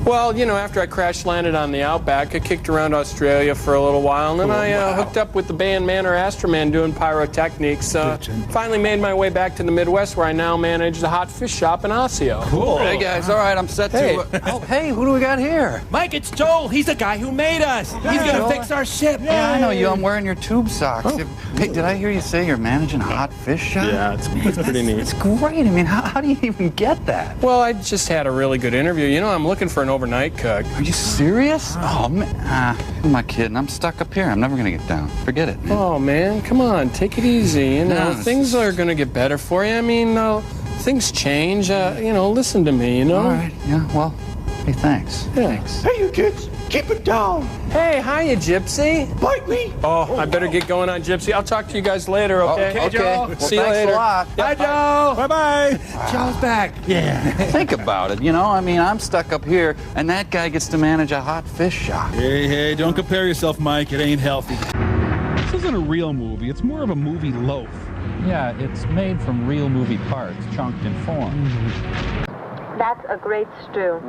Well, you know, after I crash landed on the Outback, I kicked around Australia for a little while, and then I hooked up with the band Man or Astroman doing pyrotechnics. Finally made my way back to the Midwest, where I now manage the hot fish shop in Osseo. Cool. Hey, guys, all right, I'm set to... Oh, hey, who do we got here? Mike, it's Joel. He's the guy who made us. He's gonna fix our ship. Yeah, I know you. I'm wearing your tube socks. Oh. Hey, did I hear you say you're managing a hot fish shop? Yeah, it's pretty neat. It's great. I mean, how do you even get that? Well, I just had a really good interview. You know, I'm looking for an overnight cook. Are you serious? Oh, man. Who am I kidding? I'm stuck up here. I'm never going to get down. Forget it, man. Oh, man, come on. Take it easy. You know, things are going to get better for you. I mean, things change. You know, listen to me, you know? All right. Yeah, well, hey, thanks. Yeah. Thanks. Hey, you kids, keep it down. Hey, hiya, Gypsy. Bite me. Oh, I better get going on Gypsy. I'll talk to you guys later, okay? Okay, Joe. Well, see you thanks later. a lot. Bye, Joe. Bye-bye. Wow. Joe's back. Yeah. Think about it, you know? I mean, I'm stuck up here, and that guy gets to manage a hot fish shop. Hey, don't compare yourself, Mike. It ain't healthy. This isn't a real movie. It's more of a movie loaf. Yeah, it's made from real movie parts, chunked and formed. That's a great stew.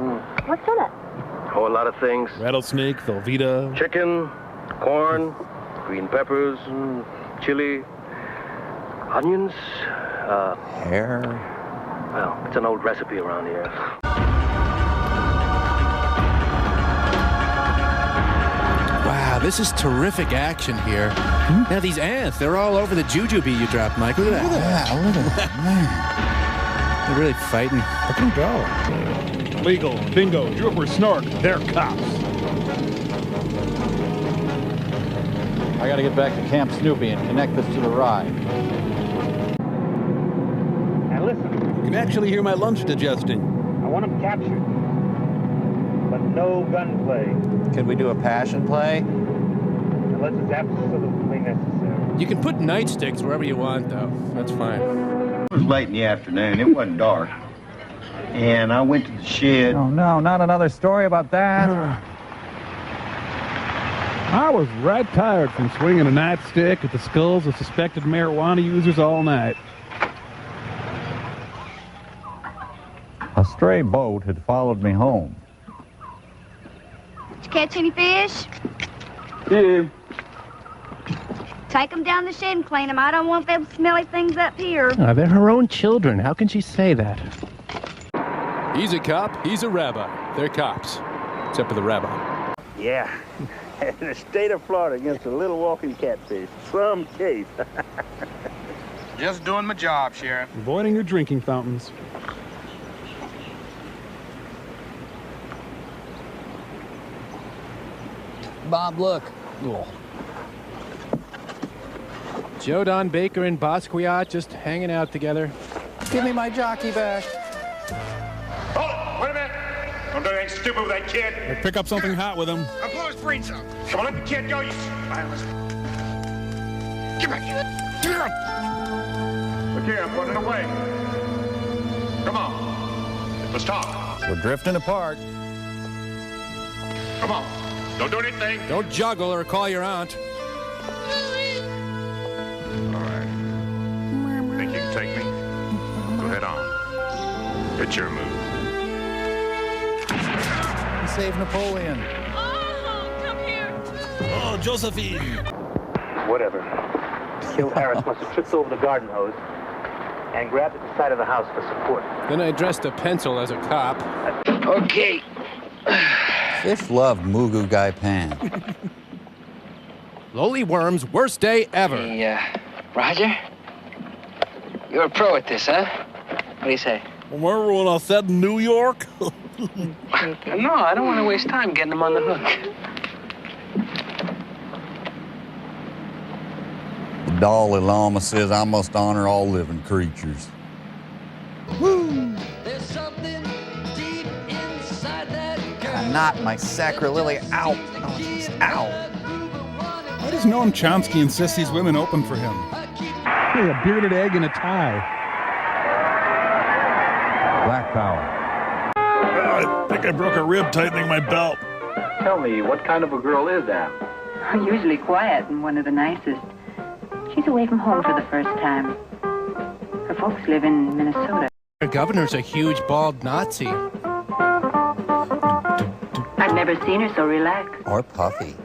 What's in it? Oh, a lot of things. Rattlesnake, Velveeta. Chicken, corn, green peppers, chili, onions. Hair. Well, it's an old recipe around here. Wow, this is terrific action here. Now, these ants, they're all over the jujube you dropped, Mike. Look at that. Yeah, look at that. Man. They're really fighting. Let them go. Legal, bingo, drooper, snork. They're cops. I gotta get back to Camp Snoopy and connect this to the ride. Now listen, You can actually hear my lunch digesting. I want them captured, but no gunplay, Can we do a passion play? unless it's absolutely necessary. You can put nightsticks wherever you want, though. That's fine. It was late in the afternoon. It wasn't dark. And I went to the shed. Oh, no, not another story about that. I was right tired from swinging a nightstick at the skulls of suspected marijuana users all night. A stray boat had followed me home. Did you catch any fish? Yeah. Take them down the shed and clean them. I don't want them smelly things up here. They're her own children. How can she say that? He's a cop, he's a rabbi. They're cops, except for the rabbi. Yeah, in the state of Florida against a little walking catfish. Some case. Just doing my job, Sheriff. Avoiding your drinking fountains. Bob, look. Joe Don Baker and Basquiat just hanging out together. Give me my jockey back. Hold it! Wait a minute! Don't do anything stupid with that kid! Or pick up something hot with him. I'll blow his brains out! Come on, let the kid go, you spineless... Give me... Give me... Look here, I'm putting it away. Come on. Let's talk. We're drifting apart. Come on. Don't do anything. Don't juggle or call your aunt. All right. Think you can take me? Go ahead on. It's your move. He saved Napoleon. Oh, Josephine. Whatever. Kill Harris must have tripped over the garden hose and grabbed at the side of the house for support. Then I dressed a pencil as a cop. Okay. Fish love Mugu Gai Pan. Lowly Worm's worst day ever. Hey, Roger? You're a pro at this, huh? What do you say? Remember when I said New York? No, I don't want to waste time getting him on the hook. The Dalai Lama says I must honor all living creatures. Woo! There's something deep inside that girl. Not my sacrilege. Ow. Oh, geez. Ow. Why does Noam Chomsky insist these women open for him? Hey, a bearded egg and a tie. Black power. I think I broke a rib tightening my belt. Tell me, what kind of a girl is that? Usually quiet and one of the nicest. She's away from home for the first time. Her folks live in Minnesota. Our governor's a huge bald Nazi. Never seen her so relaxed. Or puffy.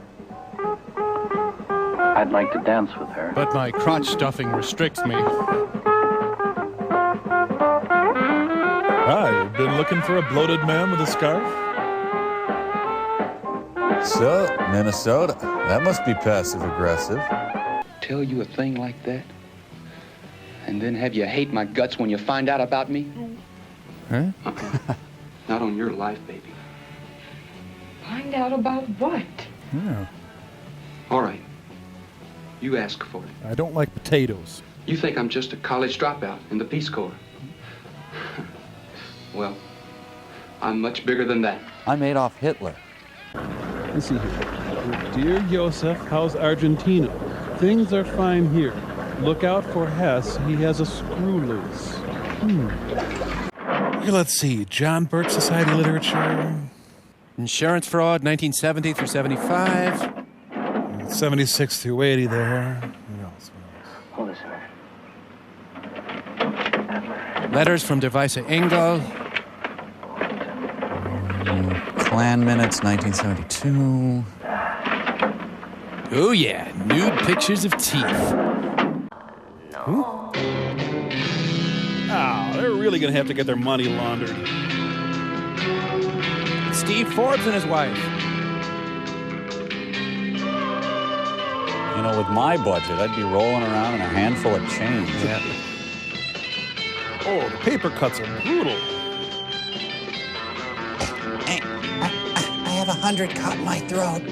I'd like to dance with her. But my crotch stuffing restricts me. Hi, been looking for a bloated man with a scarf? So, Minnesota. That must be passive-aggressive. Tell you a thing like that? And then have you hate my guts when you find out about me? Huh? Not on your life, baby. Find out about what? Yeah. All right. You ask for it. I don't like potatoes. You think I'm just a college dropout in the Peace Corps? Well, I'm much bigger than that. I'm Adolf Hitler. Let's see here. Dear Joseph, how's Argentina? Things are fine here. Look out for Hess. He has a screw loose. Here, let's see. John Burt Society Literature. Insurance fraud, 1970 through 75. 76 through 80 there. What else? Hold this a minute. Letters from Devisa Engel. Klan Minutes, 1972. Oh yeah, nude pictures of teeth. Oh, they're really going to have to get their money laundered. Steve Forbes and his wife. You know, with my budget, I'd be rolling around in a handful of change. Yeah. Oh, the paper cuts are brutal. I have 100 caught in my throat.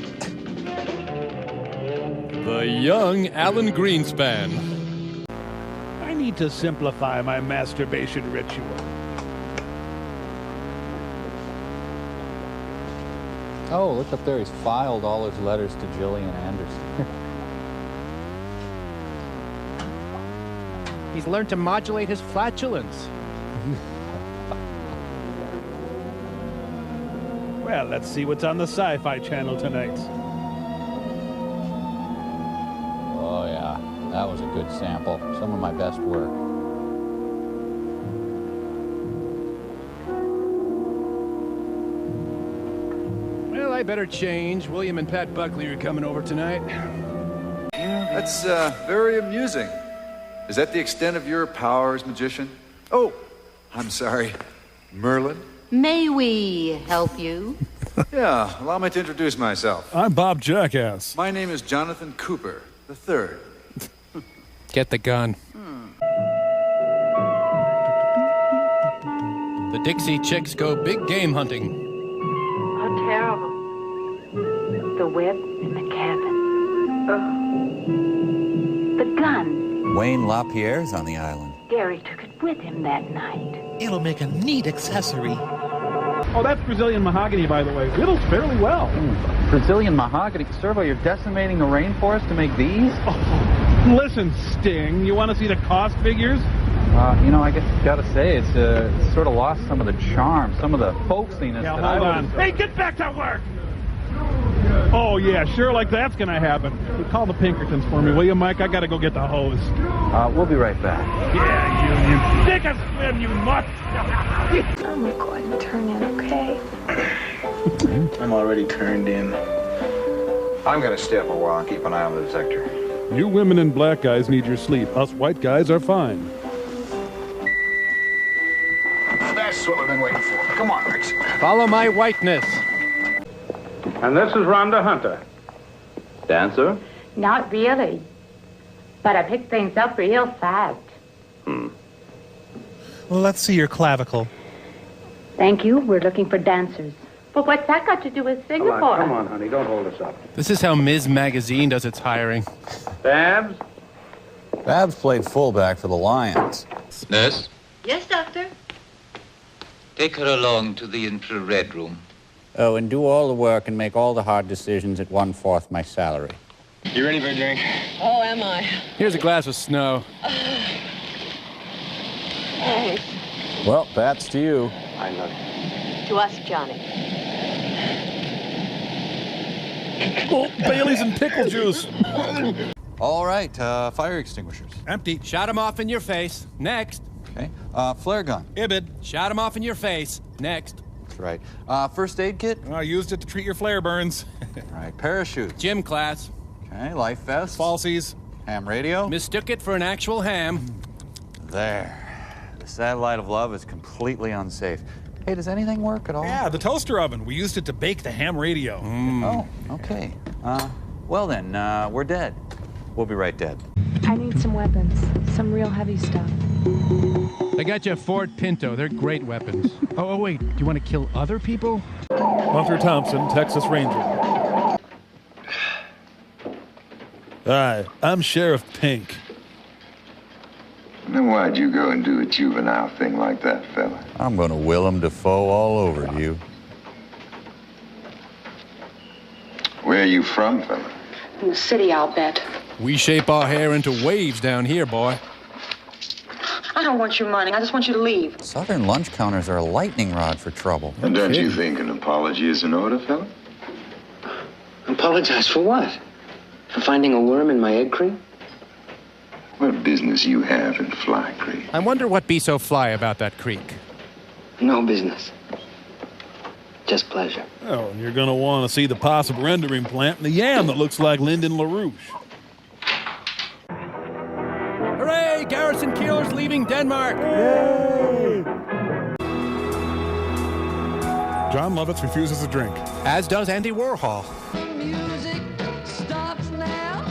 The young Alan Greenspan. I need to simplify my masturbation ritual. Oh, look up there. He's filed all his letters to Gillian Anderson. He's learned to modulate his flatulence. Well, let's see what's on the Sci-Fi channel tonight. Oh, yeah. That was a good sample. Some of my best work. Well, I better change. William and Pat Buckley are coming over tonight. That's very amusing. Is that the extent of your powers, magician? Oh, I'm sorry. Merlin? May we help you? Yeah, allow me to introduce myself. I'm Bob Jackass. My name is Jonathan Cooper III. Get the gun. The Dixie Chicks go big game hunting. How terrible. The web in the cabin. The gun. Wayne LaPierre's on the island. Gary took it with him that night. It'll make a neat accessory. Oh, that's Brazilian mahogany, by the way. Whittles fairly well. Brazilian mahogany. Servo, you're decimating the rainforest to make these? Oh, listen, Sting, you want to see the cost figures? You know, I gotta say, it's sort of lost some of the charm, some of the folksiness. Yeah, that hold I on. Hey, get back to work! Oh, yeah, sure, like that's gonna happen. You call the Pinkertons for me, will you, Mike? I gotta go get the hose. We'll be right back. Yeah, you stick a swim, you mutt! I'm going to turn in, okay? I'm already turned in. I'm gonna stay up a while and keep an eye on the detector. You women and black guys need your sleep. Us white guys are fine. That's what we've been waiting for. Come on, Rex. Follow my whiteness. And this is Rhonda Hunter. Dancer? Not really. But I picked things up real fast. Well, let's see your clavicle. Thank you. We're looking for dancers. But what's that got to do with Singapore? Come on, honey. Don't hold us up. This is how Ms. Magazine does its hiring. Babs? Babs played fullback for the Lions. Nurse, Yes, doctor? take her along to the infrared room. Oh, and do all the work and make all the hard decisions at 1/4 my salary. You ready for a drink? Oh, am I? Here's a glass of snow. Thanks. Well, that's to you. I love you. To us, Johnny. Oh, Bailey's and pickle juice. All right, fire extinguishers. Empty. Shot him off in your face. Next. Okay. Flare gun. Ibid. Shot him off in your face. Next. That's right. First aid kit? I used it to treat your flare burns. All right, parachute. Gym class. Okay, life vest. Falsies. Ham radio. Mistook it for an actual ham. There. The satellite of love is completely unsafe. Hey, does anything work at all? Yeah, the toaster oven. We used it to bake the ham radio. Oh, okay. Well then, we're dead. We'll be right dead. I need some weapons. Some real heavy stuff. I got you a Ford Pinto. They're great weapons. Oh, wait. Do you want to kill other people? Hunter Thompson, Texas Ranger. Hi, I'm Sheriff Pink. Then why'd you go and do a juvenile thing like that, fella? I'm gonna Willem Dafoe all over you. Where are you from, fella? In the city, I'll bet. We shape our hair into waves down here, boy. I don't want your money. I just want you to leave. Southern lunch counters are a lightning rod for trouble. And don't you think an apology is in order, fella? Apologize for what? For finding a worm in my egg cream? What business you have in Fly Creek? I wonder what be so fly about that creek. No business. Just pleasure. Oh, and you're going to want to see the possible rendering plant and the yam that looks like Lyndon LaRouche. Hooray! Garrison Keeler's leaving Denmark! Yay! John Lovitz refuses a drink. As does Andy Warhol. Music stops now.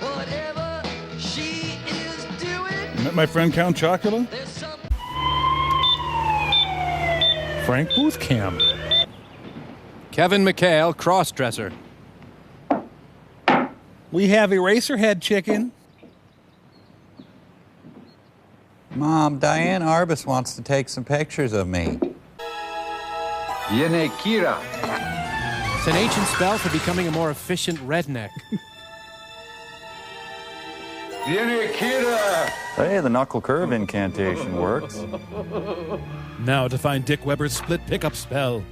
Whatever she is doing. Met my friend Count Chocula. Frank Boothcam. Kevin McHale, cross-dresser. We have Eraserhead chicken. Mom, Diane Arbus wants to take some pictures of me. Yene Kira. It's an ancient spell for becoming a more efficient redneck. Yene Kira. Hey, the knuckle curve incantation works. Now to find Dick Weber's split pickup spell.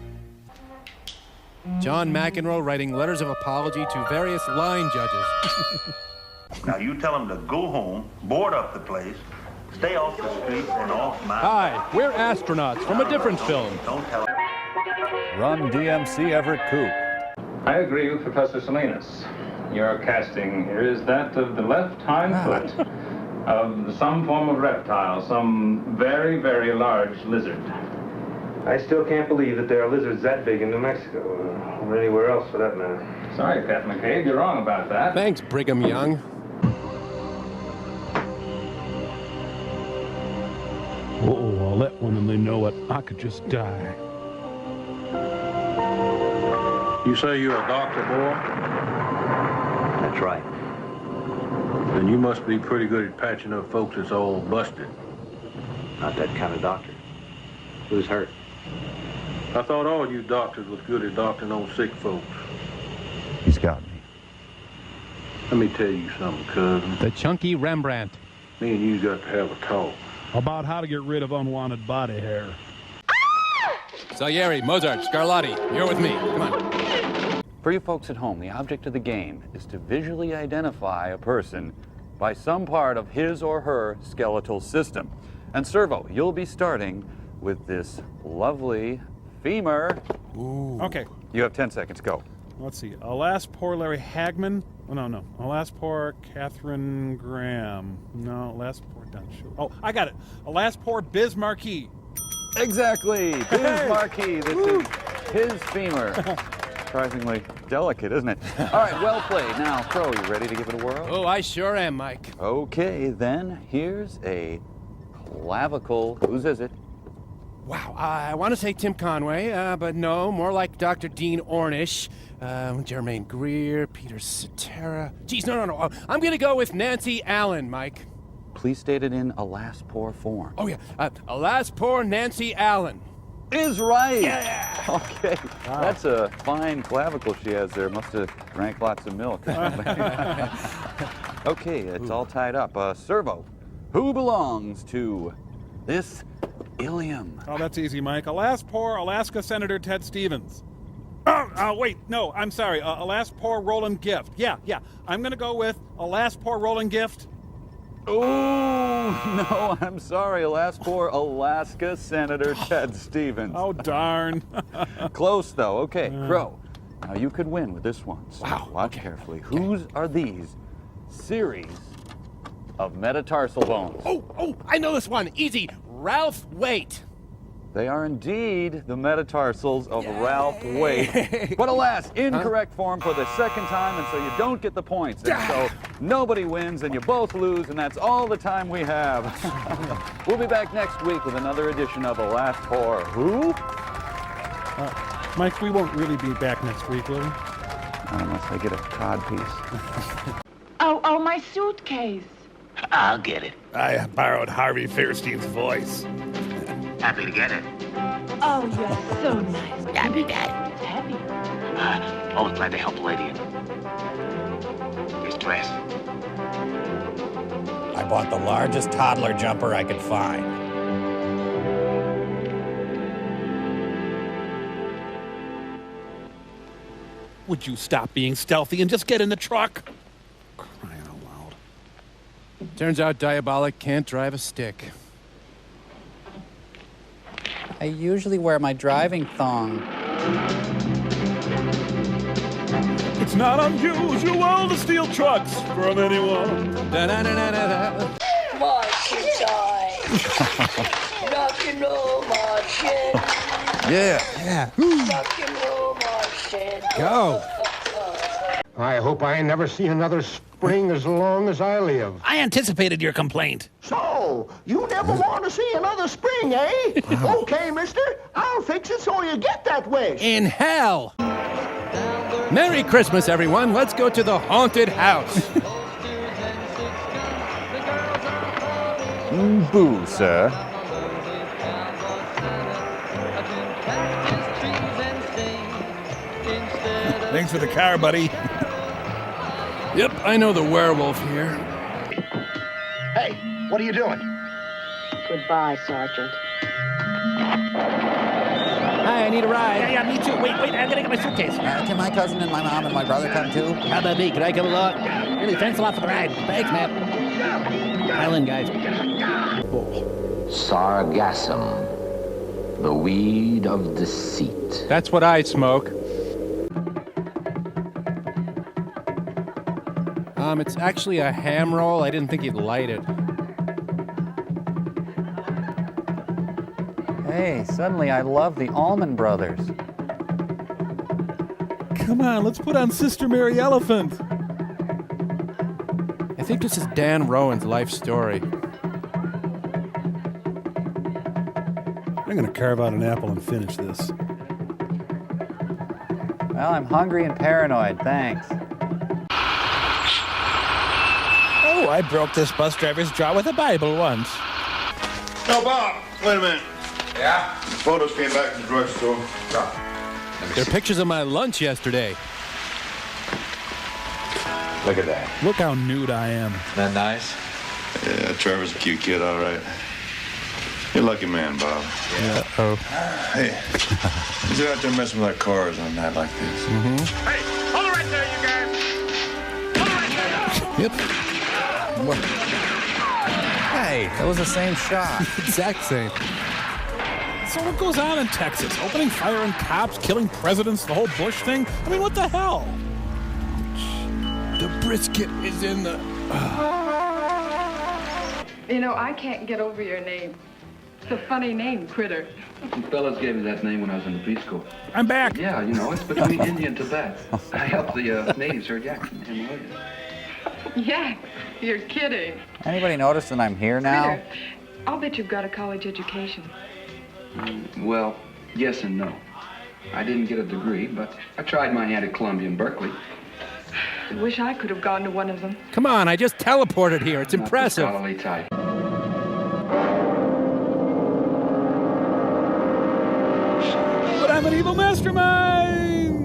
John McEnroe writing letters of apology to various line judges. Now you tell them to go home, board up the place, stay off the street and off my... Hi, we're astronauts from a different film. Don't tell them. Run DMC Everett Koop. I agree with Professor Salinas. Your casting here is that of the left hind foot of some form of reptile, some very, very large lizard. I still can't believe that there are lizards that big in New Mexico, or anywhere else for that matter. Sorry, Captain McCabe, you're wrong about that. Thanks, Brigham Young. Uh-oh, I'll let one and they know it. I could just die. You say you're a doctor, boy? That's right. Then you must be pretty good at patching up folks that's all busted. Not that kind of doctor. Who's hurt? I thought all you doctors was good at doctoring on sick folks. He's got me. Let me tell you something, cousin. The chunky Rembrandt. Me and you got to have a talk. About how to get rid of unwanted body hair. Salieri, Mozart, Scarlatti, you're with me. Come on. For you folks at home, the object of the game is to visually identify a person by some part of his or her skeletal system. And Servo, you'll be starting with this lovely femur. Ooh. Okay. You have 10 seconds. Go. Let's see. Alas, poor Larry Hagman. Oh, no. Alas, poor Catherine Graham. No, alas, poor Don Schuh. Oh, I got it. Alas, poor Biz Marquis. Exactly. Biz Marquis. This is his femur. Surprisingly delicate, isn't it? All right, well played. Now, Crow, you ready to give it a whirl? Oh, I sure am, Mike. Okay, then here's a clavicle. Whose is it? Wow, I want to say Tim Conway, but no, more like Dr. Dean Ornish, Jermaine Greer, Peter Cetera. Geez, no. I'm going to go with Nancy Allen, Mike. Please state it in alas, poor form. Oh, yeah. Alas, poor Nancy Allen. Is right. Yeah. Okay. Wow. That's a fine clavicle she has there. Must have drank lots of milk. Okay, it's all tied up. Servo, who belongs to this ilium? Oh, that's easy, Mike. Alas, poor Alaska Senator Ted Stevens. Wait, no, I'm sorry. Alas, poor Roland Gift. Yeah. I'm going to go with alas, poor Roland Gift. Oh, no, I'm sorry. Last for Alaska Senator Ted Stevens. Oh, darn. Close, though. Okay, Crow. Now you could win with this one. So watch carefully. Whose are these series of metatarsal bones? Oh, I know this one. Easy. Ralph Waite. They are indeed the metatarsals of Ralph Waite. But alas, incorrect form for the second time, and so you don't get the points. And so nobody wins, and you both lose, and that's all the time we have. We'll be back next week with another edition of Alas for Who? Mike, we won't really be back next week, will we? Unless I get a cod piece. Oh, my suitcase. I'll get it. I borrowed Harvey Fairstein's voice. Happy to get it. Oh, you're so nice. Happy, Dad. Happy. Always glad to help a lady in distress. I bought the largest toddler jumper I could find. Would you stop being stealthy and just get in the truck? Turns out Diabolic can't drive a stick. I usually wear my driving thong. It's not unusual to steal trucks from anyone. Marching time. Rock and roll marching. Yeah. Rock and roll marching. Go. I hope I never see another spring as long as I live. I anticipated your complaint. So, you never want to see another spring, eh? Okay, mister, I'll fix it so you get that wish. In hell. Merry Christmas, everyone. Let's go to the haunted house. Boo, sir. Thanks for the car, buddy. Yep, I know the werewolf here. Hey, what are you doing? Goodbye, Sergeant. Hi, I need a ride. Yeah, me too. Wait, I'm gonna get my suitcase. Can my cousin and my mom and my brother come too? How about me? Can I come along? Really, thanks a lot for the ride. Thanks, man. Pile in, guys. Sargassum, the weed of deceit. That's what I smoke. It's actually a ham roll. I didn't think you'd light it. Hey, suddenly I love the Allman Brothers. Come on, let's put on Sister Mary Elephant. I think this is Dan Rowan's life story. I'm gonna carve out an apple and finish this. Well, I'm hungry and paranoid, thanks. Oh, I broke this bus driver's jaw with a Bible once. Oh, Bob, wait a minute. Yeah? The photos came back from the drugstore. They're pictures of my lunch yesterday. Look at that. Look how nude I am. Isn't that nice? Yeah, Trevor's a cute kid, all right. You're a lucky man, Bob. Yeah. Oh. Hey, who's out there messing with our cars on a night like this? Mm-hmm. Hey, hold it right there, you guys. Hold it right there. Yep. What? Hey, that was the same shot. Exact same. So what goes on in Texas? Opening fire on cops, killing presidents, the whole Bush thing? I mean, what the hell? The brisket is in the... You know, I can't get over your name. It's a funny name, Critter. Some fellas gave me that name when I was in the preschool. I'm back. Yeah, you know, it's between India and Tibet. I helped the natives herd yaks in Himalayas. Yeah, you're kidding. Anybody notice that I'm here now? Critter, I'll bet you've got a college education. Well, yes and no. I didn't get a degree, but I tried my hand at Columbia and Berkeley. I wish I could have gone to one of them. Come on, I just teleported here. It's impressive. Not the scholarly type. But I'm an evil mastermind!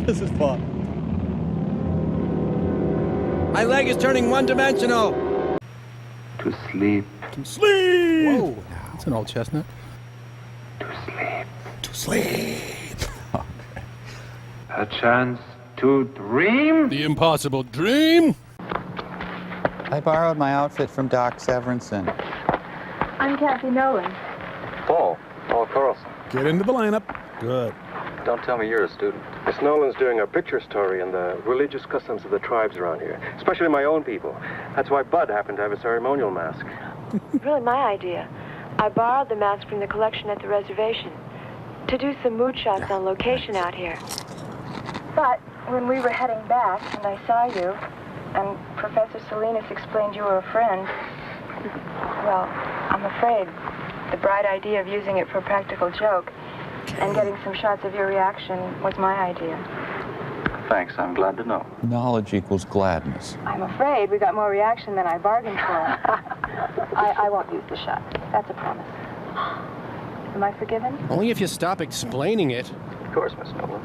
This is fun. My leg is turning one-dimensional. To sleep. To sleep! Whoa, that's an old chestnut. To sleep. To sleep. A chance to dream? The impossible dream? I borrowed my outfit from Doc Severinsen. I'm Kathy Nolan. Paul Carlson. Get into the lineup. Good. Don't tell me you're a student. Miss Nolan's doing a picture story on the religious customs of the tribes around here, especially my own people. That's why Bud happened to have a ceremonial mask. Really my idea. I borrowed the mask from the collection at the reservation to do some mood shots on location out here. But when we were heading back and I saw you, and Professor Salinas explained you were a friend, well, I'm afraid the bright idea of using it for a practical joke and getting some shots of your reaction was my idea. Thanks, I'm glad to know. Knowledge equals gladness. I'm afraid we got more reaction than I bargained for. I won't use the shot. That's a promise. Am I forgiven? Only if you stop explaining it. Of course, Miss Nolan.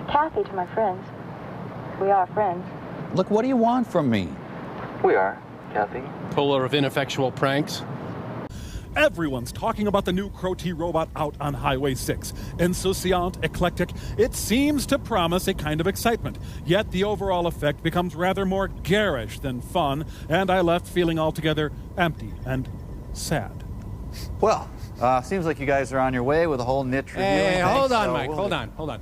Kathy to my friends. We are friends. Look, what do you want from me? We are, Kathy. Puller of ineffectual pranks. Everyone's talking about the new Crow-T robot out on Highway 6. Insouciant, eclectic, it seems to promise a kind of excitement. Yet the overall effect becomes rather more garish than fun, and I left feeling altogether empty and sad. Well, seems like you guys are on your way with a whole niche review. Hey, hold on, so Mike. Hold on.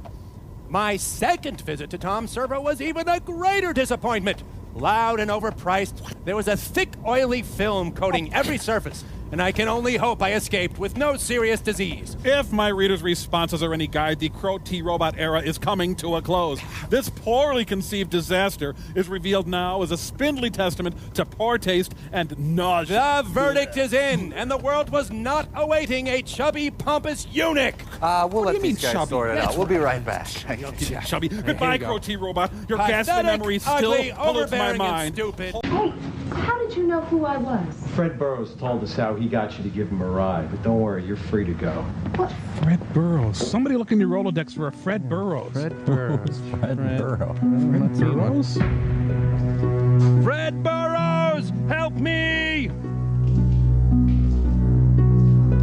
My second visit to Tom Servo was even a greater disappointment. Loud and overpriced, there was a thick, oily film coating every surface, and I can only hope I escaped with no serious disease. If my readers' responses are any guide, the Crow-T robot era is coming to a close. This poorly conceived disaster is revealed now as a spindly testament to poor taste and nausea. The verdict is in, and the world was not awaiting a chubby, pompous eunuch. We'll let these guys sort it out. We'll be right back. Chubby. Goodbye, Crow-T robot. Your Pathetic, ghastly memory still ugly, pollutes my overbearing, mind. and stupid. Hey, how did you know who I was? Fred Burrows told us how he got you to give him a ride, but don't worry, you're free to go. What? Fred Burrows. Somebody look in your Rolodex for a Fred Burrows. Fred Burrows. Fred Burrows. Fred Burrows? Fred Burrows, help me!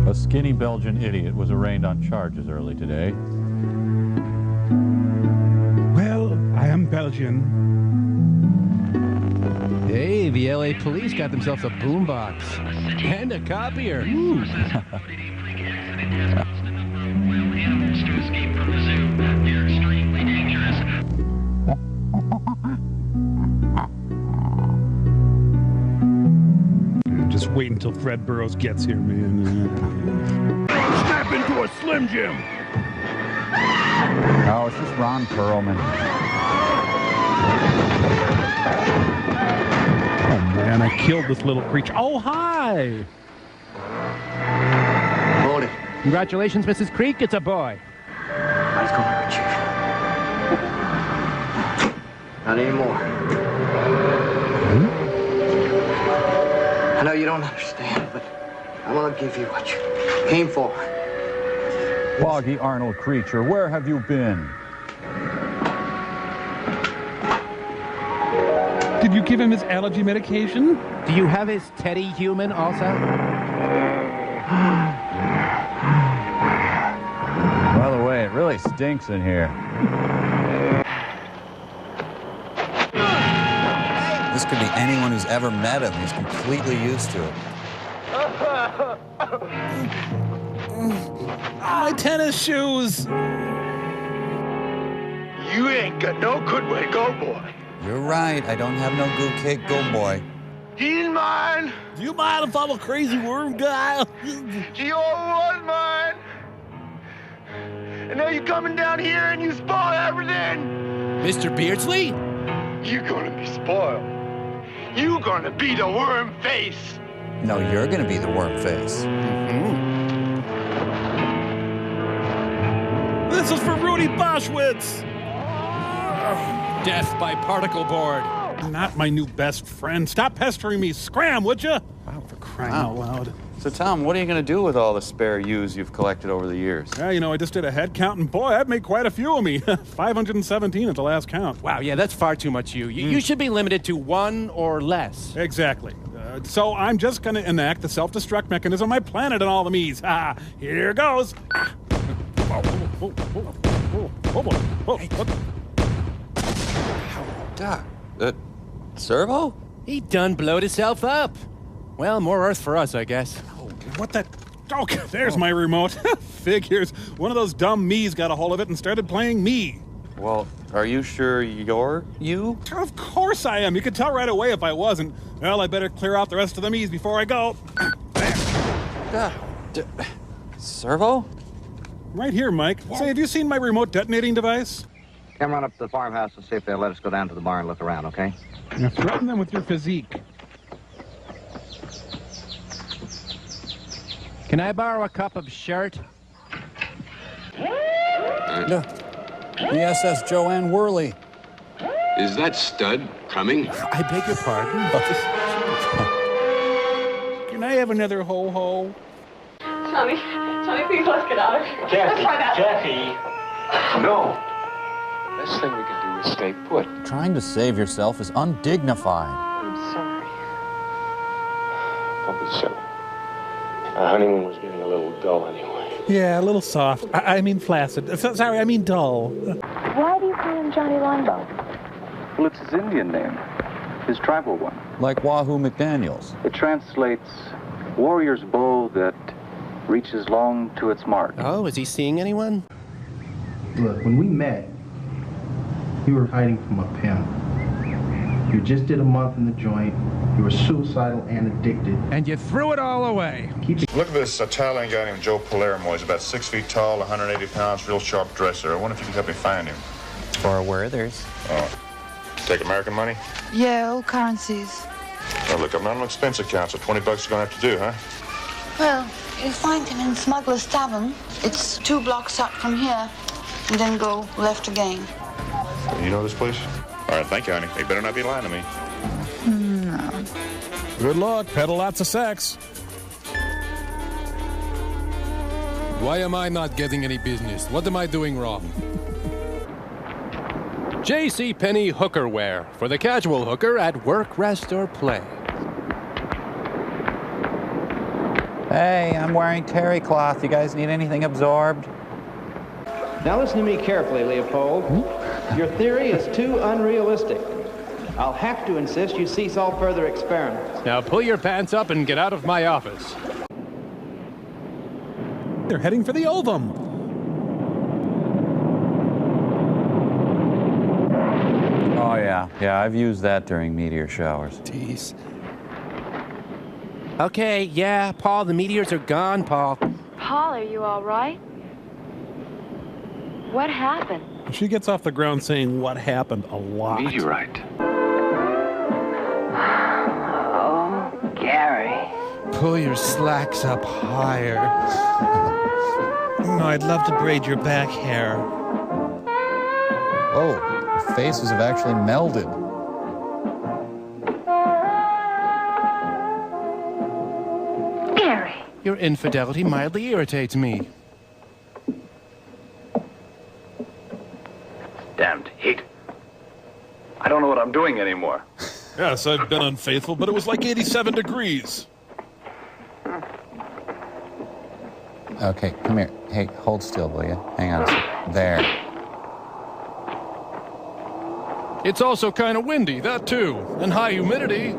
A skinny Belgian idiot was arraigned on charges early today. Well, I am Belgian. Hey, the LA police got themselves a boombox and a copier. Just wait until Fred Burrows gets here, man. Snap into a Slim Jim! No, it's just Ron Perlman. Oh, man, I killed this little creature. Oh, hi! Hold it. Congratulations, Mrs. Creek. It's a boy. He's going to Chief. Not anymore. I know you don't understand, but I want to give you what you came for. Boggy Arnold creature, where have you been? Did you give him his allergy medication? Do you have his teddy human also? By the way, it really stinks in here. This could be anyone who's ever met him. He's completely used to it. My tennis shoes! You ain't got no good way to go, boy. You're right. I don't have no goo cake, go boy. He's mine. Do you mind if I'm a crazy worm guy? He always was mine. And now you're coming down here and you spoil everything. Mr. Beardsley? You're gonna be spoiled. You're gonna be the worm face. No, you're going to be the worm face. This is for Rudy Boschwitz! Death by particle board. Not my new best friend. Stop pestering me. Scram, would you? Wow, for crying out loud. So, Tom, what are you going to do with all the spare U's you've collected over the years? Yeah, you know, I just did a head count, and boy, I've made quite a few of me. 517 at the last count. Wow, yeah, that's far too much You should be limited to one or less. Exactly. So I'm just going to enact the self-destruct mechanism I planted in all the me's. Here goes. Oh boy. Servo? He done blowed himself up. Well, more Earth for us, I guess. What the? Oh, there's my remote. Figures. One of those dumb me's got a hold of it and started playing me. Well, are you sure you're you? Of course I am. You could tell right away if I wasn't. Well, I better clear out the rest of the me's before I go. Servo? Right here, Mike. Say, have you seen my remote detonating device? Come run up to the farmhouse and see if they'll let us go down to the bar and look around, okay? Now threaten them with your physique. Can I borrow a cup of shirt? The SS Joanne Worley. Is that stud coming? I beg your pardon? Can I have another ho-ho? Tommy, please, let's get out of here. Let's try that. Jackie! No! Best thing we can do is stay put. Trying to save yourself is undignified. I'm sorry. Don't be silly. Our honeymoon was getting a little dull anyway. Yeah, a little soft. I mean flaccid. Sorry, I mean dull. Why do you call him Johnny Longbow? Well, it's his Indian name, his tribal one. Like Wahoo McDaniels. It translates warrior's bow that reaches long to its mark. Oh, is he seeing anyone? Look, when we met, you were hiding from a pimp. You just did a month in the joint. You were suicidal and addicted. And you threw it all away. Look at this Italian guy named Joe Palermo. He's about 6 feet tall, 180 pounds, real sharp dresser. I wonder if you could help me find him. For Werther's. Oh. Take American money? Yeah, all currencies. Oh, look, I'm not on expense account, so $20 you're going to have to do, huh? Well, you find him in Smuggler's Tavern. It's 2 blocks up from here, and then go left again. You know this place? All right, thank you, honey. You better not be lying to me. No. Good luck. Peddle lots of sex. Why am I not getting any business? What am I doing wrong? J.C. Penney hooker wear for the casual hooker at work, rest, or play. Hey, I'm wearing terry cloth. You guys need anything absorbed? Now listen to me carefully, Leopold. Your theory is too unrealistic. I'll have to insist you cease all further experiments. Now pull your pants up and get out of my office. They're heading for the ovum. Oh, yeah. Yeah, I've used that during meteor showers. Jeez. Okay, yeah, Paul, the meteors are gone, Paul. Paul, are you all right? What happened? She gets off the ground saying what happened a lot. Meteorite. Oh, Gary. Pull your slacks up higher. Oh, I'd love to braid your back hair. Oh, the faces have actually melded. Gary. Your infidelity mildly irritates me. Damned heat. I don't know what I'm doing anymore. Yes, I've been unfaithful, but it was like 87 degrees. Okay, come here. Hey, hold still, will you? Hang on a second. There. It's also kind of windy, that too, and high humidity.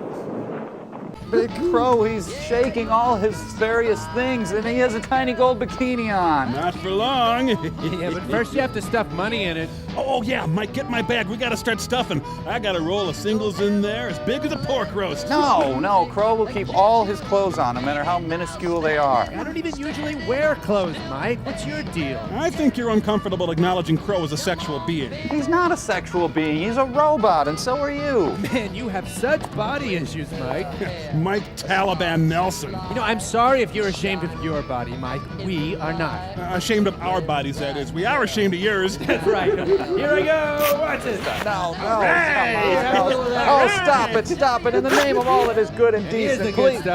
Big Crow, he's shaking all his various things, and he has a tiny gold bikini on. Not for long. Yeah, but first you have to stuff money in it. Oh, yeah, Mike, get my bag. We got to start stuffing. I got a roll of singles in there as big as a pork roast. No, Crow will keep all his clothes on, no matter how minuscule they are. I don't even usually wear clothes, Mike. What's your deal? I think you're uncomfortable acknowledging Crow as a sexual being. He's not a sexual being. He's a robot, and so are you. Man, you have such body issues, Mike. Mike Taliban Nelson. You know, I'm sorry if you're ashamed of your body, Mike. We are not. Ashamed of our bodies, that is. We are ashamed of yours. That's right. Here I go. Watch this. No. Oh, stop it. In the name of all that is good and decent, please.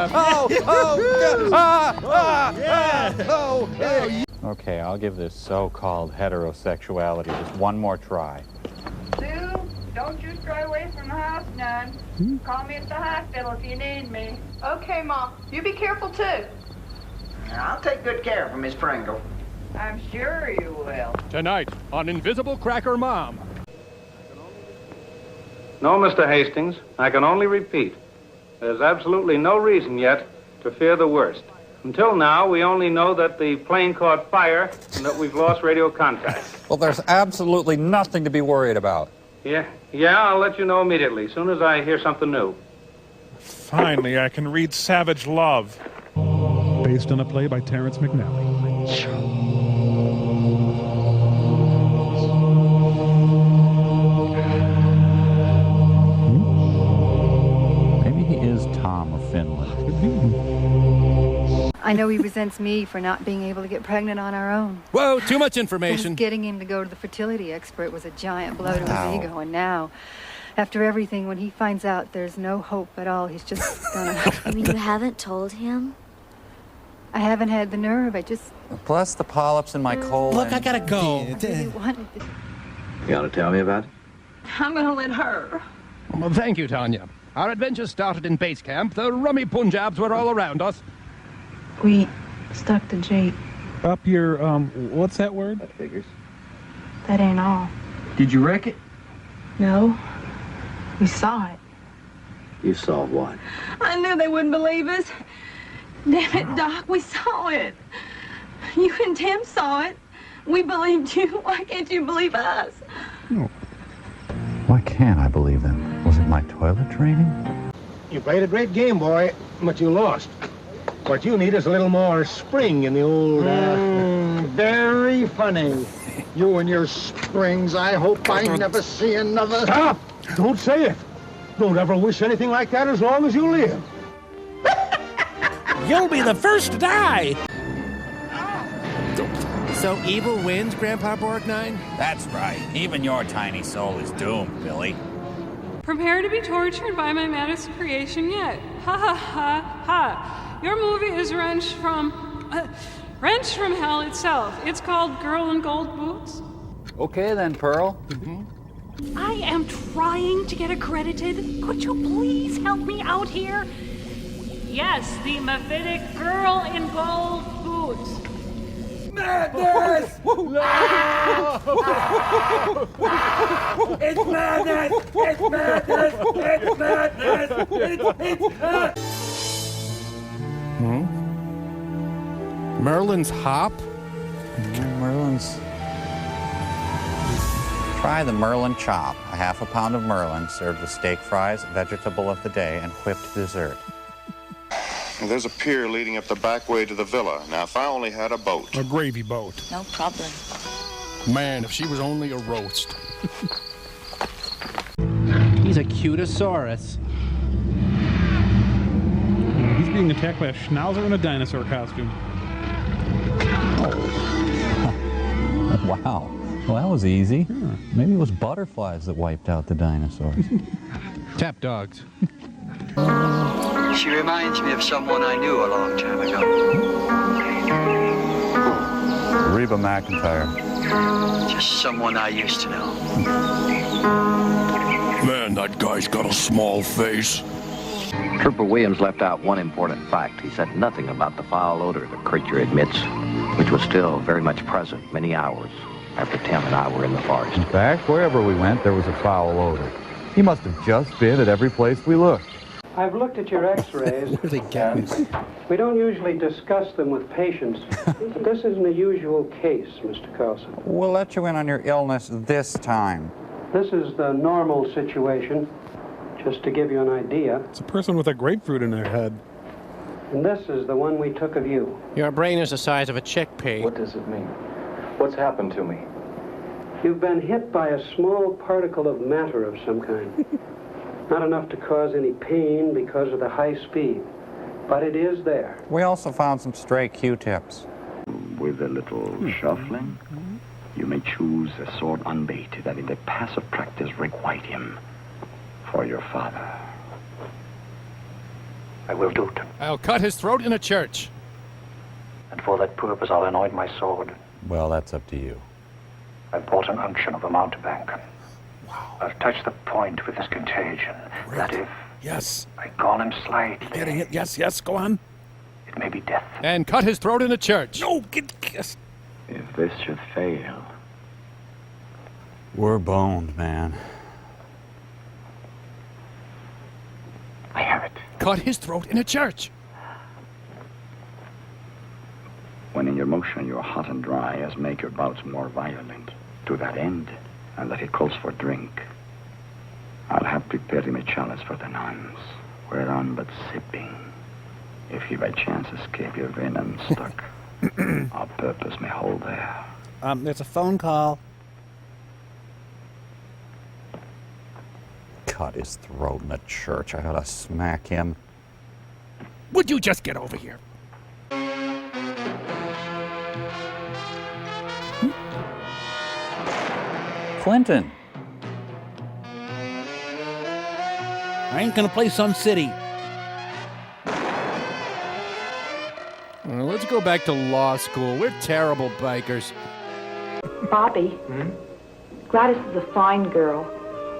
Okay, I'll give this so-called heterosexuality just one more try. Sue, don't you stray away from the house none. Call me at the hospital if you need me. Okay, Mom. You be careful, too. I'll take good care of Miss Pringle. I'm sure you will. Tonight on Invisible Cracker Mom. No, Mr. Hastings. I can only repeat. There's absolutely no reason yet to fear the worst. Until now, we only know that the plane caught fire and that we've lost radio contact. Well, there's absolutely nothing to be worried about. Yeah, I'll let you know immediately, as soon as I hear something new. Finally, I can read Savage Love, based on a play by Terrence McNally. Maybe he is Tom of Finland. I know he resents me for not being able to get pregnant on our own. Whoa, too much information. Just getting him to go to the fertility expert was a giant blow to his ego, and now, after everything, when he finds out there's no hope at all, he's just gonna... I mean, you haven't told him? I haven't had the nerve, I just... Plus the polyps in my colon. Look, I gotta go. I really wanted to... You gotta tell me about it? I'm gonna let her. Well, thank you, Tanya. Our adventure started in base camp. The rummy Punjabs were all around us. We stuck the Jeep. Up your, what's that word? That figures. That ain't all. Did you wreck it? No. We saw it. You saw what? I knew they wouldn't believe us. Damn it, Doc, we saw it. You and Tim saw it. We believed you. Why can't you believe us? No. Why can't I believe them? Was it my toilet training? You played a great game, boy, but you lost. What you need is a little more spring in the old... Very funny. You and your springs. I hope I never see another... Stop! Don't say it. Don't ever wish anything like that as long as you live. You'll be the first to die. So evil wins, Grandpa Borgnine? That's right. Even your tiny soul is doomed, Billy. Prepare to be tortured by my maddest creation yet. Ha ha ha ha. Your movie is wrenched from hell itself. It's called Girl in Gold Boots. Okay then, Pearl. I am trying to get accredited. Could you please help me out here? Yes, the Mephitic Girl in Gold Boots. Madness! It's madness! It's madness! It's madness! Merlin's hop? Merlin's... Try the Merlin chop. A half a pound of Merlin served with steak fries, vegetable of the day, and whipped dessert. There's a pier leading up the back way to the villa. Now, if I only had a boat. A gravy boat. No problem. Man, if she was only a roast. He's a cutosaurus. He's being attacked by a schnauzer in a dinosaur costume. Wow. Well, that was easy. Yeah. Maybe it was butterflies that wiped out the dinosaurs. Tap dogs. She reminds me of someone I knew a long time ago. Reba McEntire. Just someone I used to know. Man, that guy's got a small face. Trooper Williams left out one important fact. He said nothing about the foul odor the creature admits, which was still very much present many hours after Tim and I were in the forest. In fact, wherever we went, there was a foul odor. He must have just been at every place we looked. I've looked at your x-rays. Where are they getting? We don't usually discuss them with patients. This isn't a usual case, Mr. Carlson. We'll let you in on your illness this time. This is the normal situation, just to give you an idea. It's a person with a grapefruit in their head. And this is the one we took of you. Your brain is the size of a chickpea. What does it mean? What's happened to me? You've been hit by a small particle of matter of some kind. Not enough to cause any pain because of the high speed, but it is there. We also found some stray Q-tips. With a little shuffling, you may choose a sword unbait that in the passive practice requite him for your father. I will do it. I'll cut his throat in a church. And for that purpose, I'll anoint my sword. Well, that's up to you. I bought an unction of a mountebank. Wow. I've touched the point with this contagion. Right. That if Yes. I gall him slightly, Getting it. Yes, yes, go on. it may be death. And cut his throat in a church. No, get kissed. If this should fail, We're boned, man. cut his throat in a church. When in your motion you're hot and dry, as make your bouts more violent. To that end, and that he calls for drink, I'll have prepared him a chalice for the nuns, whereon but sipping, if he by chance escape your venom stuck, our purpose may hold there. There's a phone call. Cut his throat in a church. I gotta smack him. Would you just get over here? Clinton. I ain't gonna play Sun City. Let's go back to law school. We're terrible bikers. Bobby, Gladys is a fine girl.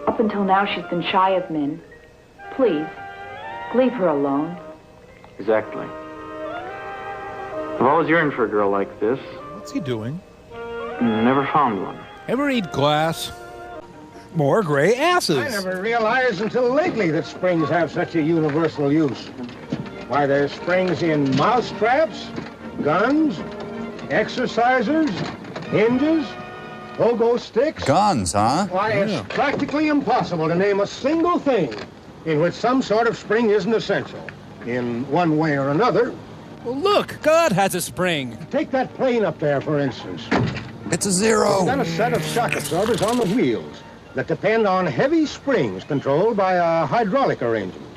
Up until now, she's been shy of men. Please, leave her alone. Exactly. I've always yearned for a girl like this. What's he doing? Never found one. Ever eat glass? More gray asses. I never realized until lately that springs have such a universal use. Why, there's springs in mousetraps, guns, exercisers, hinges, pogo sticks. Guns, huh? Why, it's practically impossible to name a single thing in which some sort of spring isn't essential, in one way or another. Well, look, God has a spring. Take that plane up there, for instance. It's a zero. It's got a set of shock absorbers on the wheels that depend on heavy springs controlled by a hydraulic arrangement.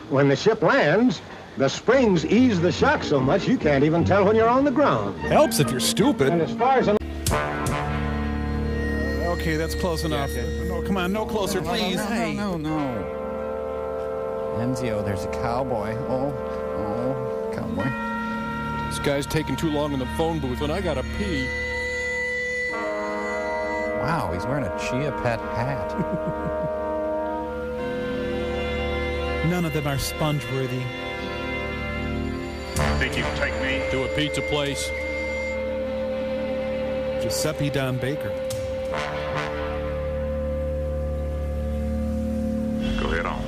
When the ship lands, the springs ease the shock so much you can't even tell when you're on the ground. Helps if you're stupid. And as far as Okay, that's close enough. No, come on, no closer, please. No. Enzio, there's a cowboy. Oh, cowboy. This guy's taking too long in the phone booth, and I gotta pee. Wow, he's wearing a Chia Pet hat. None of them are sponge-worthy. Think you can take me? To a pizza place. Giuseppe Don Baker. Go ahead on.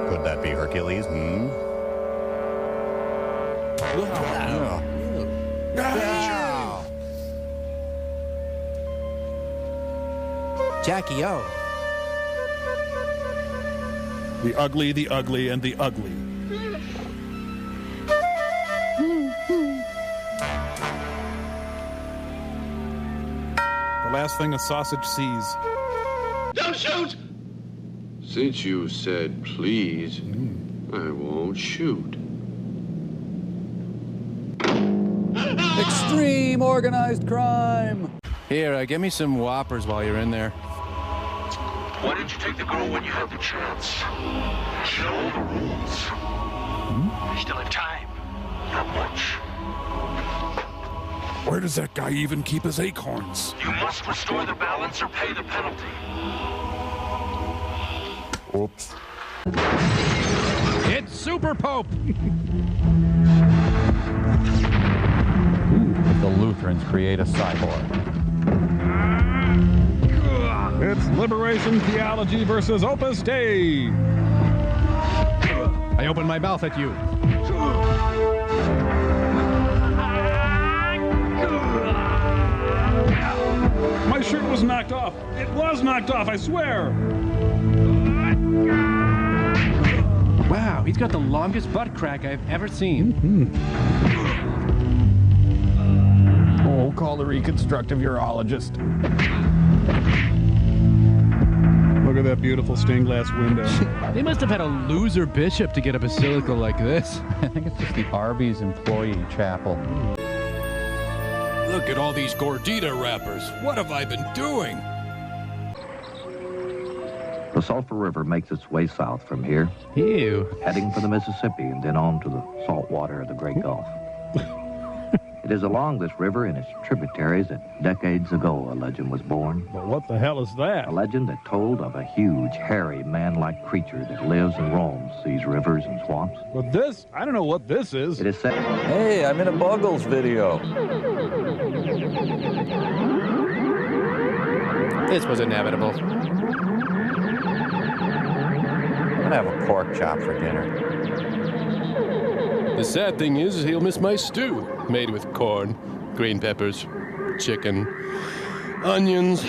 Could that be Hercules? Jackie O. The ugly, and the ugly. The last thing a sausage sees. Don't shoot! Since you said please, I won't shoot. Extreme organized crime. Here, get me some Whoppers while you're in there. Why didn't you take the girl when you had the chance? She know all the rules. You still have time. Not much. Where does that guy even keep his acorns? You must restore the balance or pay the penalty. Oops. It's Super Pope. If the Lutherans create a cyborg. It's Liberation Theology versus Opus Dei. I open my mouth at you. My shirt was knocked off. It was knocked off, I swear. Wow, he's got the longest butt crack I've ever seen. Oh, call the reconstructive urologist. Look at that beautiful stained glass window. They must have had a loser bishop to get a basilica like this. I think it's just the Arby's employee chapel. Look at all these gordita wrappers. What have I been doing? The Sulphur River makes its way south from here. Ew. Heading for the Mississippi and then on to the salt water of the Great Gulf. It is along this river and its tributaries that decades ago a legend was born. But what the hell is that? A legend that told of a huge, hairy, man-like creature that lives and roams these rivers and swamps. But this, I don't know what this is. It is said... Hey, I'm in a Buggles video. This was inevitable. I'm gonna have a pork chop for dinner. The sad thing is he'll miss my stew, made with corn, green peppers, chicken, onions.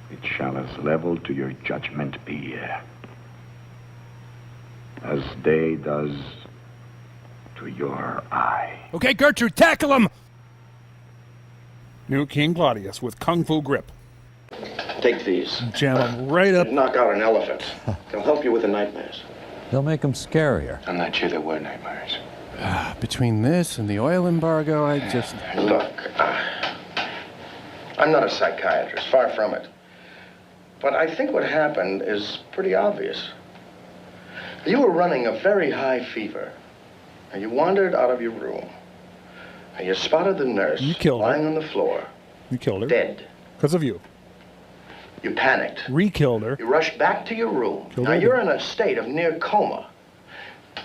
It shall as level to your judgment be as day does to your eye. Okay, Gertrude, tackle him! New King Claudius with Kung Fu grip. Take these. Jam them right up. Knock out an elephant. They'll help you with the nightmares. They'll make them scarier. I'm not sure there were nightmares. Between this and the oil embargo, I just... Look, I'm not a psychiatrist, far from it. But I think what happened is pretty obvious. You were running a very high fever, and you wandered out of your room. And you spotted the nurse lying on the floor. You killed her. Dead. Because of you. You panicked. Re-killed her. You rushed back to your room. Killed now her. you're in a state of near coma.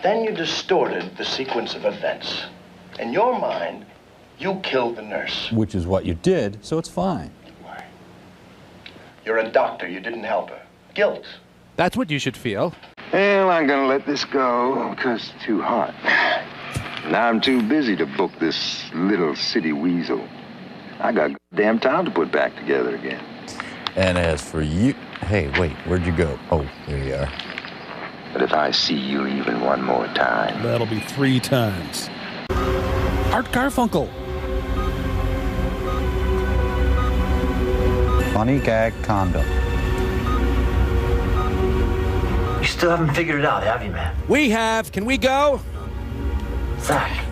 Then you distorted the sequence of events. In your mind, you killed the nurse. Which is what you did, so it's fine. You're a doctor. You didn't help her. Guilt. That's what you should feel. Well, I'm gonna let this go, because it's too hot. Now I'm too busy to book this little city weasel. I got damn time to put back together again. And as for you... Hey, wait, where'd you go? Oh, there you are. But if I see you even one more time... That'll be 3 times. Art Garfunkel. Funny gag condom. You still haven't figured it out, have you, man? We have. Can we go? Zach,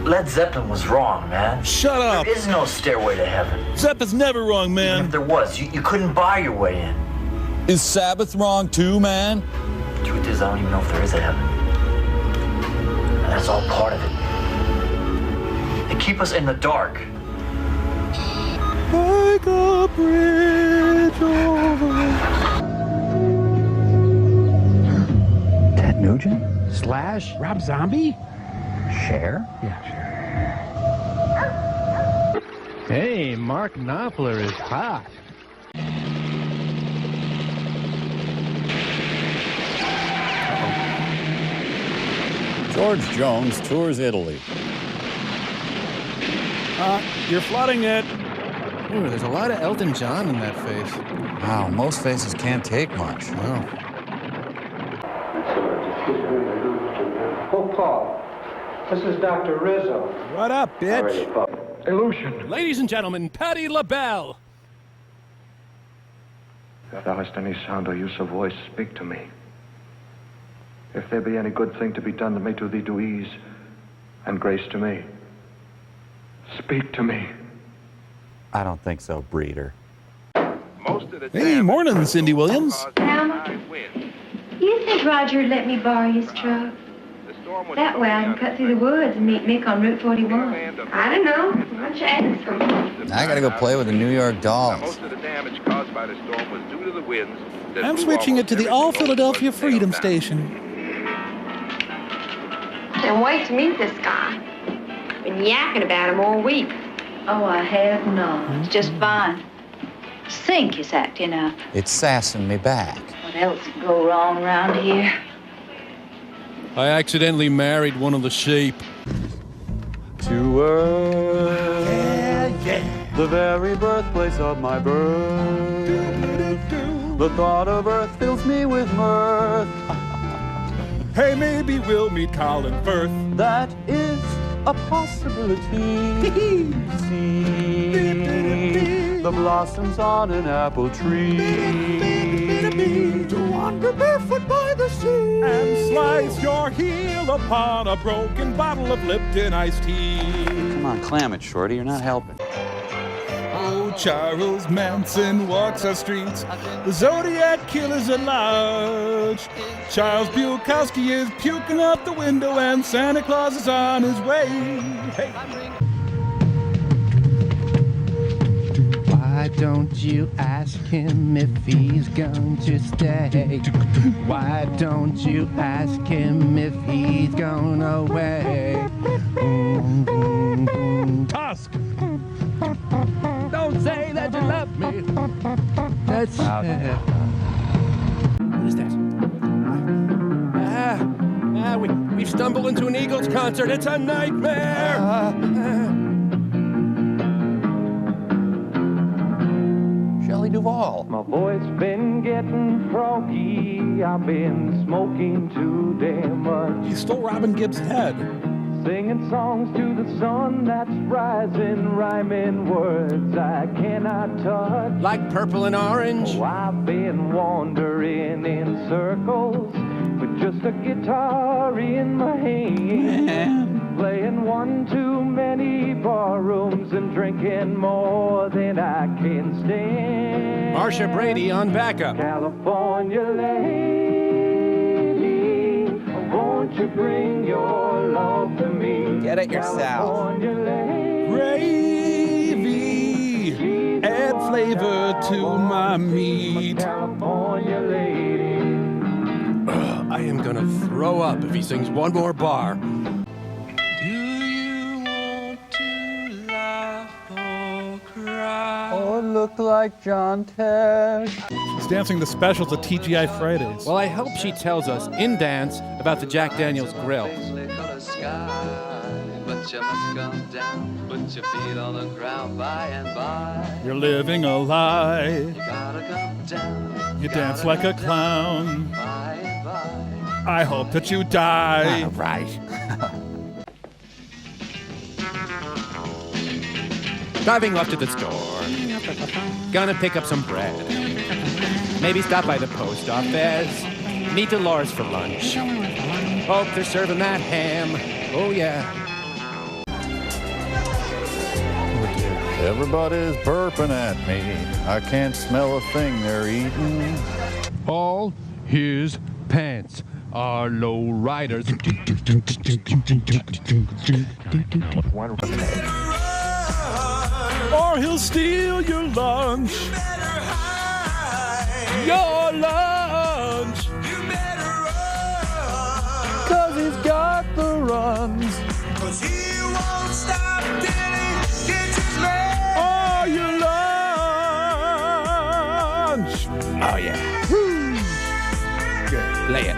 Led Zeppelin was wrong, man. Shut up. There is no stairway to heaven. Zepp's never wrong, man. Even if there was, you couldn't buy your way in. Is Sabbath wrong too, man? The truth is, I don't even know if there is a heaven. And that's all part of it. They keep us in the dark. Like a bridge over... Ted Nugent? Slash? Rob Zombie? Cher? Yeah, sure. Hey, Mark Knopfler is hot. George Jones tours Italy. You're flooding it. Ooh, there's a lot of Elton John in that face. Wow, most faces can't take much. Oh. Oh, Paul. This is Dr. Rizzo. What up, bitch? Illusion. Ladies and gentlemen, Patti LaBelle. If thou hast any sound or use of voice, speak to me. If there be any good thing to be done to me, to thee do ease, and grace to me. Speak to me. I don't think so, breeder. Hey, morning, Cindy Williams. Alma, you think Roger would let me borrow his truck? That way I can cut through the woods and meet Mick on Route 41. I don't know. Why don't you ask him? I gotta go play with the New York Dolls. Most of the damage caused by the storm was due to the winds. I'm switching it to the All Philadelphia Freedom Station. Can't wait to meet this guy. Been yakking about him all week. Oh, I have not. It's just fine. Sink is acting up. It's sassing me back. What else could go wrong around here? I accidentally married one of the sheep. To Earth, the very birthplace of my birth. The thought of Earth fills me with mirth. Hey, maybe we'll meet Colin Firth. That is a possibility. See the blossoms on an apple tree. To wander barefoot by the sea and slice your heel upon a broken bottle of Lipton iced tea. Come on, clam it, Shorty. You're not helping. Oh, Charles Manson walks our streets. The Zodiac killer's at large. Charles Bukowski is puking out the window, and Santa Claus is on his way. Hey. Why don't you ask him if he's going to stay? Why don't you ask him if he's going away? Tusk! Don't say that you love me. That's What is that? We've stumbled into an Eagles concert. It's a nightmare! Shelley Duvall. My voice been getting froggy. I've been smoking too damn much. He stole Robin Gibbs' head. Singing songs to the sun that's rising, rhyming words I cannot touch. Like purple and orange. Oh, I've been wandering in circles with just a guitar in my hand. Playing one too many bar rooms and drinking more than I can stand. Marsha Brady on backup. California lady, won't you bring your love to me? Get it yourself. California lady, Gravy, add flavor to my meat. California lady. I am gonna throw up if he sings one more bar. Or look like John Tesh. She's dancing the specials at TGI Fridays. Well, I hope she tells us in dance about the Jack Daniels grill. But you must come down, put your feet on the ground by and by. You're living a lie. You gotta come down. You dance like a clown. I hope that you die. Right. Driving off to the store. Gonna pick up some bread. Maybe stop by the post office. Meet Dolores for lunch. Hope they're serving that ham. Oh, yeah. Everybody's burping at me. I can't smell a thing they're eating. All his pants are low riders. Or he'll steal your lunch. Your lunch. Cause he's got the runs. Cause he won't stop till he gets his man. Oh, your lunch. Oh, yeah. Good. Play it.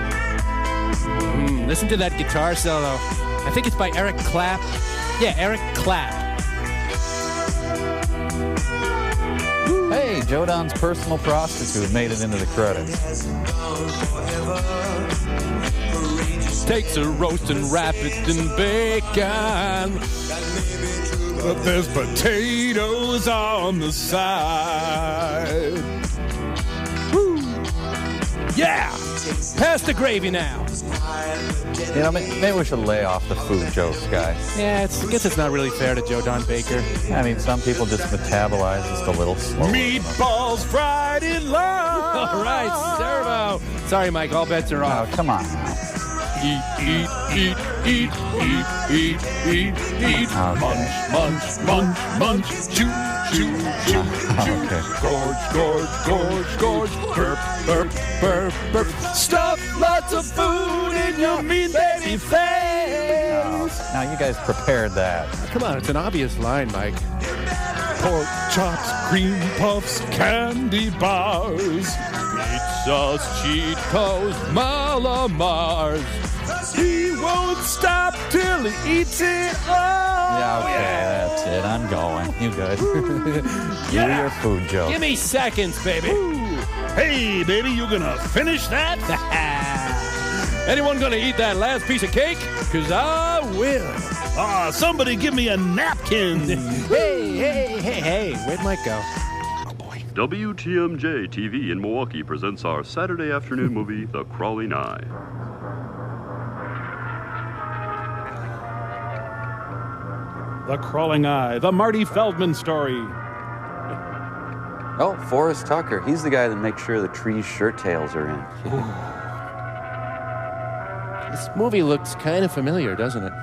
Listen to that guitar solo. I think it's by Eric Clapp. Yeah, Eric Clapp. Hey, Joe Don's personal prostitute made it into the credits. Takes a roast and wrap it in bacon. But there's potatoes on the side. Woo. Yeah! Pass the gravy now. You know, maybe we should lay off the food jokes, guys. Yeah, I guess it's not really fair to Joe Don Baker. I mean, some people just metabolize just a little slower. Meatballs fried in love. All right, servo. Sorry, Mike, all bets are off. Oh, come on now. Eat, eat, eat, eat, eat, eat, eat, eat. Okay. Munch, munch, munch, chew, chew, chew, chew. Okay. Gorge, gorge, gorge, gorge. Burp, burp, burp, burp. Stuff lots of food in your mean baby face. Now you guys prepared that. Come on, it's an obvious line, Mike. Pork chops, cream puffs, candy bars. Pizzas, Cheetos, Malamars. He won't stop till he eats it all. Yeah, okay, that's it. I'm going. You good? Do your food joke. Give me seconds, baby. Hey, baby, you gonna finish that? Anyone gonna eat that last piece of cake? Because I will. Somebody give me a napkin. Hey, where'd Mike go? WTMJ TV in Milwaukee presents our Saturday afternoon movie, The Crawling Eye. The Crawling Eye, the Marty Feldman story. Oh, Forrest Tucker. He's the guy that makes sure the tree's shirt tails are in. This movie looks kind of familiar, doesn't it?